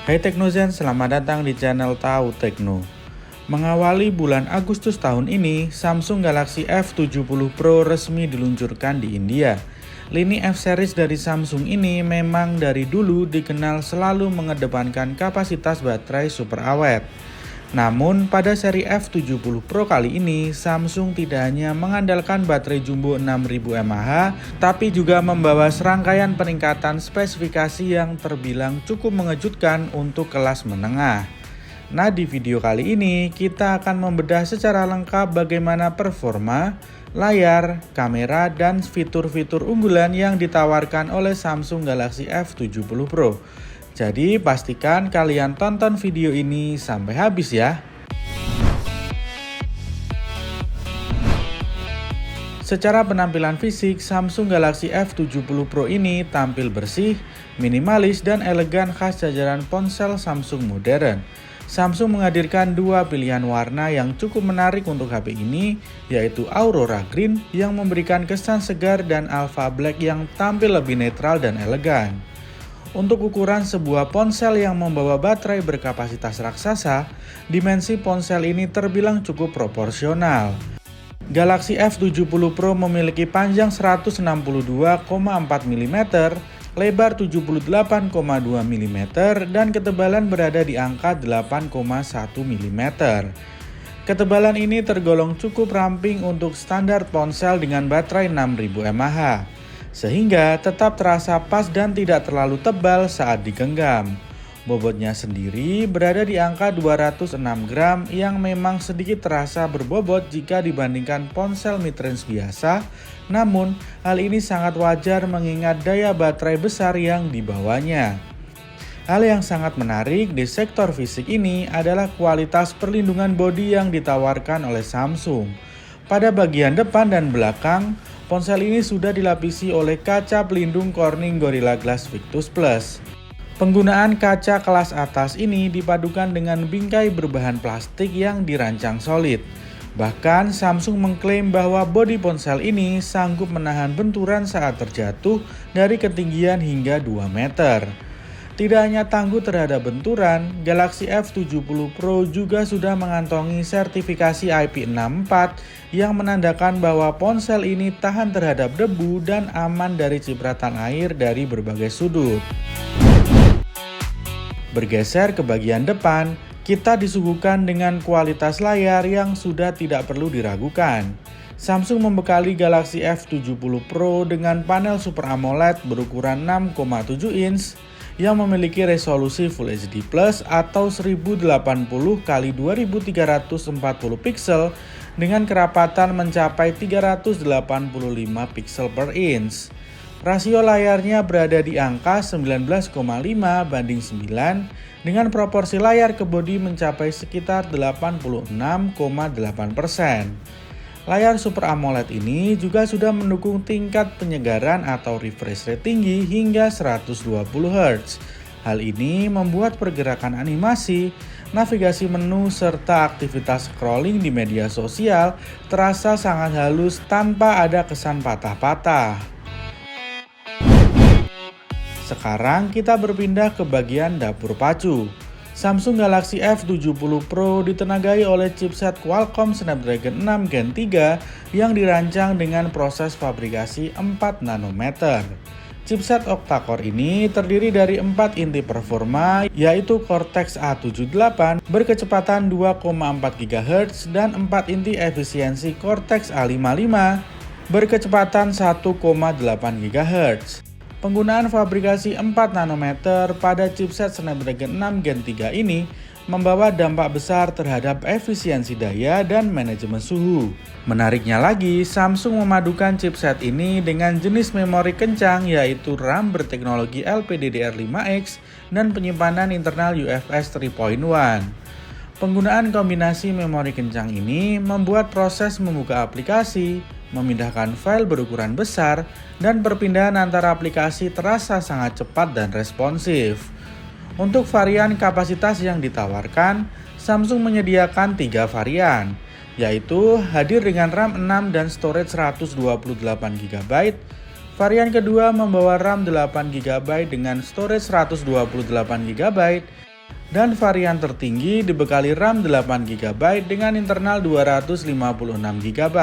Hai Teknozen, selamat datang di channel Tahu Tekno. Mengawali bulan Agustus tahun ini, Samsung Galaxy F70 Pro resmi diluncurkan di India. Lini F-series dari Samsung ini memang dari dulu dikenal selalu mengedepankan kapasitas baterai super awet. Namun pada seri F70 Pro kali ini, Samsung tidak hanya mengandalkan baterai jumbo 6000 mAh, tapi juga membawa serangkaian peningkatan spesifikasi yang terbilang cukup mengejutkan untuk kelas menengah. Nah, di video kali ini kita akan membedah secara lengkap bagaimana performa, layar, kamera, dan fitur-fitur unggulan yang ditawarkan oleh Samsung Galaxy F70 Pro. Jadi pastikan kalian tonton video ini sampai habis ya. Secara penampilan fisik, Samsung Galaxy F70 Pro ini tampil bersih, minimalis, dan elegan khas jajaran ponsel Samsung modern. Samsung menghadirkan dua pilihan warna yang cukup menarik untuk HP ini, yaitu Aurora Green yang memberikan kesan segar dan Alpha Black yang tampil lebih netral dan elegan. Untuk ukuran sebuah ponsel yang membawa baterai berkapasitas raksasa, dimensi ponsel ini terbilang cukup proporsional. Galaxy F70 Pro memiliki panjang 162,4 mm, lebar 78,2 mm, dan ketebalan berada di angka 8,1 mm. Ketebalan ini tergolong cukup ramping untuk standar ponsel dengan baterai 6000 mAh. Sehingga tetap terasa pas dan tidak terlalu tebal saat digenggam. Bobotnya sendiri berada di angka 206 gram yang memang sedikit terasa berbobot jika dibandingkan ponsel mid-range biasa, namun hal ini sangat wajar mengingat daya baterai besar yang dibawanya. Hal yang sangat menarik di sektor fisik ini adalah kualitas perlindungan bodi yang ditawarkan oleh Samsung. Pada bagian depan dan belakang, ponsel ini sudah dilapisi oleh kaca pelindung Corning Gorilla Glass Victus Plus. Penggunaan kaca kelas atas ini dipadukan dengan bingkai berbahan plastik yang dirancang solid. Bahkan Samsung mengklaim bahwa bodi ponsel ini sanggup menahan benturan saat terjatuh dari ketinggian hingga 2 meter. Tidak hanya tangguh terhadap benturan, Galaxy F70 Pro juga sudah mengantongi sertifikasi IP64 yang menandakan bahwa ponsel ini tahan terhadap debu dan aman dari cipratan air dari berbagai sudut. Bergeser ke bagian depan, kita disuguhkan dengan kualitas layar yang sudah tidak perlu diragukan. Samsung membekali Galaxy F70 Pro dengan panel Super AMOLED berukuran 6,7 inch yang memiliki resolusi Full HD Plus atau 1080x2340 pixel dengan kerapatan mencapai 385 pixel per inch. Rasio layarnya berada di angka 19,5 banding 9 dengan proporsi layar ke bodi mencapai sekitar 86,8%. Layar Super AMOLED ini juga sudah mendukung tingkat penyegaran atau refresh rate tinggi hingga 120 Hz. Hal ini membuat pergerakan animasi, navigasi menu, serta aktivitas scrolling di media sosial terasa sangat halus tanpa ada kesan patah-patah. Sekarang kita berpindah ke bagian dapur pacu. Samsung Galaxy F70 Pro ditenagai oleh chipset Qualcomm Snapdragon 6 Gen 3 yang dirancang dengan proses fabrikasi 4 nanometer. Chipset octa-core ini terdiri dari 4 inti performa, yaitu Cortex A78 berkecepatan 2,4 GHz dan 4 inti efisiensi Cortex A55 berkecepatan 1,8 GHz. Penggunaan fabrikasi 4 nanometer pada chipset Snapdragon 6 Gen 3 ini membawa dampak besar terhadap efisiensi daya dan manajemen suhu. Menariknya lagi, Samsung memadukan chipset ini dengan jenis memori kencang yaitu RAM berteknologi LPDDR5X dan penyimpanan internal UFS 3.1. Penggunaan kombinasi memori kencang ini membuat proses membuka aplikasi, memindahkan file berukuran besar, dan perpindahan antara aplikasi terasa sangat cepat dan responsif. Untuk varian kapasitas yang ditawarkan, Samsung menyediakan 3 varian, yaitu hadir dengan RAM 6 dan storage 128 GB. Varian kedua membawa RAM 8 GB dengan storage 128 GB. Dan varian tertinggi dibekali RAM 8GB dengan internal 256GB.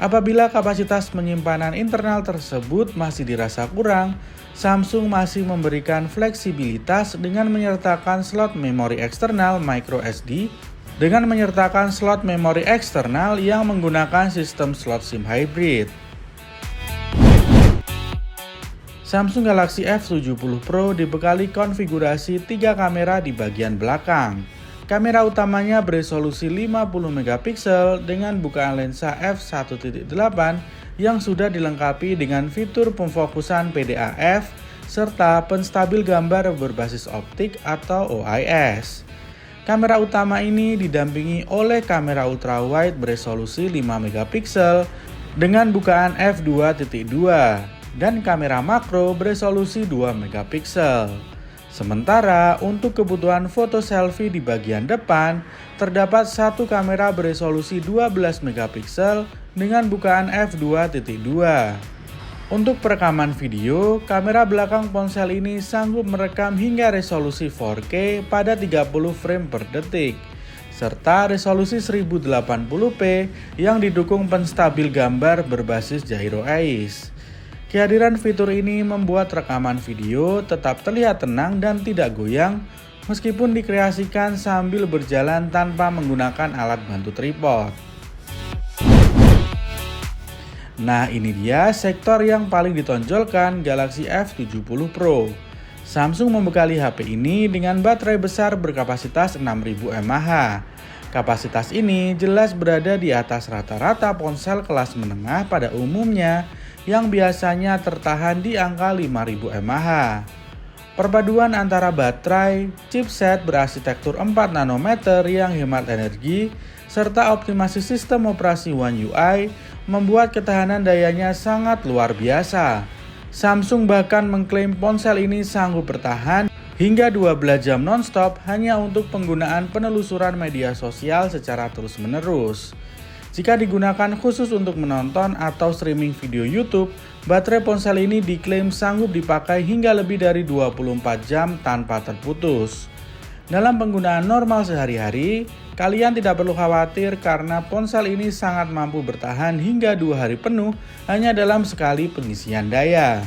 Apabila kapasitas penyimpanan internal tersebut masih dirasa kurang, Samsung masih memberikan fleksibilitas dengan menyertakan slot memori eksternal microSD yang menggunakan sistem slot SIM hybrid. Samsung Galaxy F70 Pro dibekali konfigurasi 3 kamera di bagian belakang. Kamera utamanya beresolusi 50MP dengan bukaan lensa f1.8 yang sudah dilengkapi dengan fitur pemfokusan PDAF serta penstabil gambar berbasis optik atau OIS. Kamera utama ini didampingi oleh kamera ultrawide beresolusi 5MP dengan bukaan f2.2 dan kamera makro beresolusi 2MP. Sementara untuk kebutuhan foto selfie di bagian depan, terdapat satu kamera beresolusi 12MP dengan bukaan f2.2. Untuk perekaman video, kamera belakang ponsel ini sanggup merekam hingga resolusi 4K pada 30 frame per detik, serta resolusi 1080p yang didukung penstabil gambar berbasis gyro eyes. Kehadiran fitur ini membuat rekaman video tetap terlihat tenang dan tidak goyang meskipun dikreasikan sambil berjalan tanpa menggunakan alat bantu tripod. Nah, ini dia sektor yang paling ditonjolkan Galaxy F70 Pro. Samsung membekali HP ini dengan baterai besar berkapasitas 6000 mAh. Kapasitas ini jelas berada di atas rata-rata ponsel kelas menengah pada umumnya yang biasanya tertahan di angka 5000 mAh. Perpaduan antara baterai, chipset berarsitektur 4 nanometer yang hemat energi, serta optimasi sistem operasi One UI membuat ketahanan dayanya sangat luar biasa. Samsung bahkan mengklaim ponsel ini sanggup bertahan hingga 12 jam non-stop hanya untuk penggunaan penelusuran media sosial secara terus-menerus. Jika digunakan khusus untuk menonton atau streaming video YouTube, baterai ponsel ini diklaim sanggup dipakai hingga lebih dari 24 jam tanpa terputus. Dalam penggunaan normal sehari-hari, kalian tidak perlu khawatir karena ponsel ini sangat mampu bertahan hingga 2 hari penuh hanya dalam sekali pengisian daya.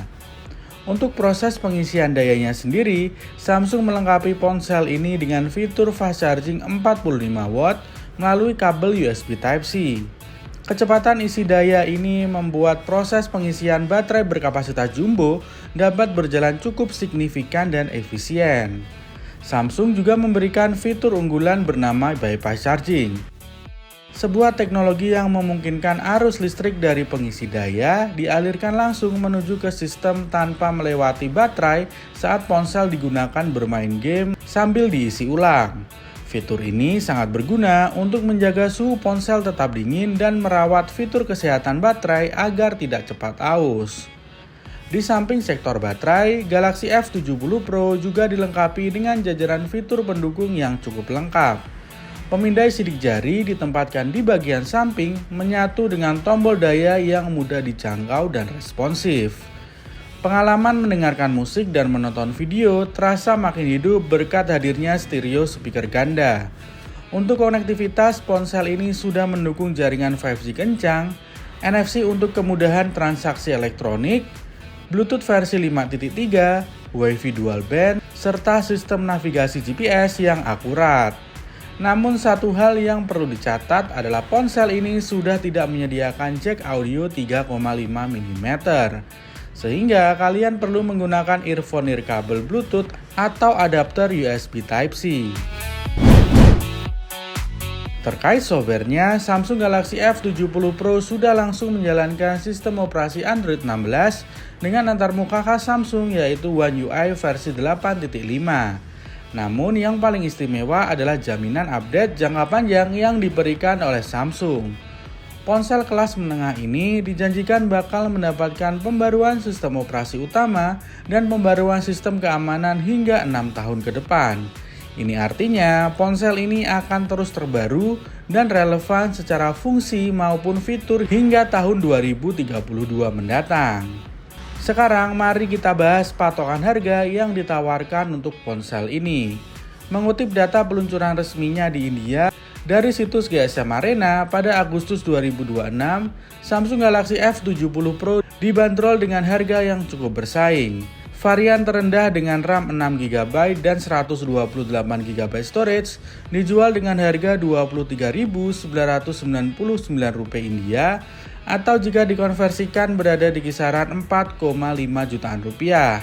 Untuk proses pengisian dayanya sendiri, Samsung melengkapi ponsel ini dengan fitur fast charging 45W melalui kabel USB Type-C. Kecepatan isi daya ini membuat proses pengisian baterai berkapasitas jumbo dapat berjalan cukup signifikan dan efisien. Samsung juga memberikan fitur unggulan bernama bypass charging, sebuah teknologi yang memungkinkan arus listrik dari pengisi daya dialirkan langsung menuju ke sistem tanpa melewati baterai saat ponsel digunakan bermain game sambil diisi ulang. Fitur ini sangat berguna untuk menjaga suhu ponsel tetap dingin dan merawat fitur kesehatan baterai agar tidak cepat aus. Di samping sektor baterai, Galaxy F70 Pro juga dilengkapi dengan jajaran fitur pendukung yang cukup lengkap. Pemindai sidik jari ditempatkan di bagian samping menyatu dengan tombol daya yang mudah dijangkau dan responsif. Pengalaman mendengarkan musik dan menonton video terasa makin hidup berkat hadirnya stereo speaker ganda. Untuk konektivitas, ponsel ini sudah mendukung jaringan 5G kencang, NFC untuk kemudahan transaksi elektronik, Bluetooth versi 5.3, Wi-Fi dual band, serta sistem navigasi GPS yang akurat. Namun satu hal yang perlu dicatat adalah ponsel ini sudah tidak menyediakan jack audio 3,5 mm. Sehingga kalian perlu menggunakan earphone nirkabel Bluetooth atau adapter USB Type-C. Terkait softwarenya, Samsung Galaxy F70 Pro sudah langsung menjalankan sistem operasi Android 16 dengan antarmuka khas Samsung yaitu One UI versi 8.5. Namun yang paling istimewa adalah jaminan update jangka panjang yang diberikan oleh Samsung. Ponsel kelas menengah ini dijanjikan bakal mendapatkan pembaruan sistem operasi utama dan pembaruan sistem keamanan hingga 6 tahun ke depan. Ini artinya ponsel ini akan terus terbaru dan relevan secara fungsi maupun fitur hingga tahun 2032 mendatang. Sekarang mari kita bahas patokan harga yang ditawarkan untuk ponsel ini. Mengutip data peluncuran resminya di India dari situs GSM Arena pada Agustus 2026, Samsung Galaxy F70 Pro dibanderol dengan harga yang cukup bersaing. Varian terendah dengan RAM 6GB dan 128GB storage dijual dengan harga Rp23.999 India atau jika dikonversikan berada di kisaran 4,5 jutaan rupiah.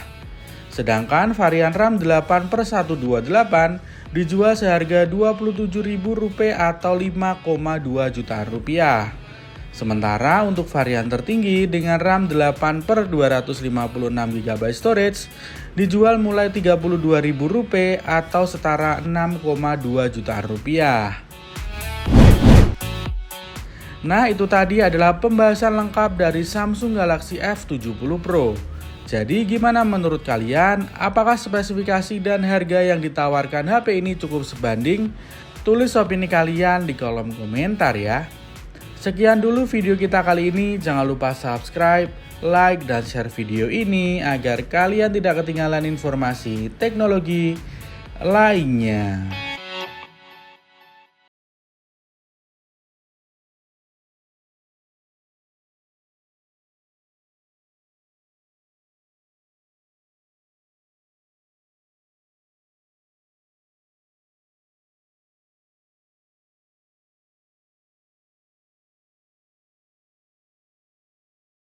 Sedangkan varian RAM 8/128 dijual seharga Rp27.000 atau 5,2 jutaan rupiah. Sementara untuk varian tertinggi dengan RAM 8/256GB storage dijual mulai Rp32.000 atau setara 6,2 jutaan rupiah. Nah, itu tadi adalah pembahasan lengkap dari Samsung Galaxy F70 Pro. Jadi gimana menurut kalian? Apakah spesifikasi dan harga yang ditawarkan HP ini cukup sebanding? Tulis opini kalian di kolom komentar ya. Sekian dulu video kita kali ini, jangan lupa subscribe, like, dan share video ini agar kalian tidak ketinggalan informasi teknologi lainnya.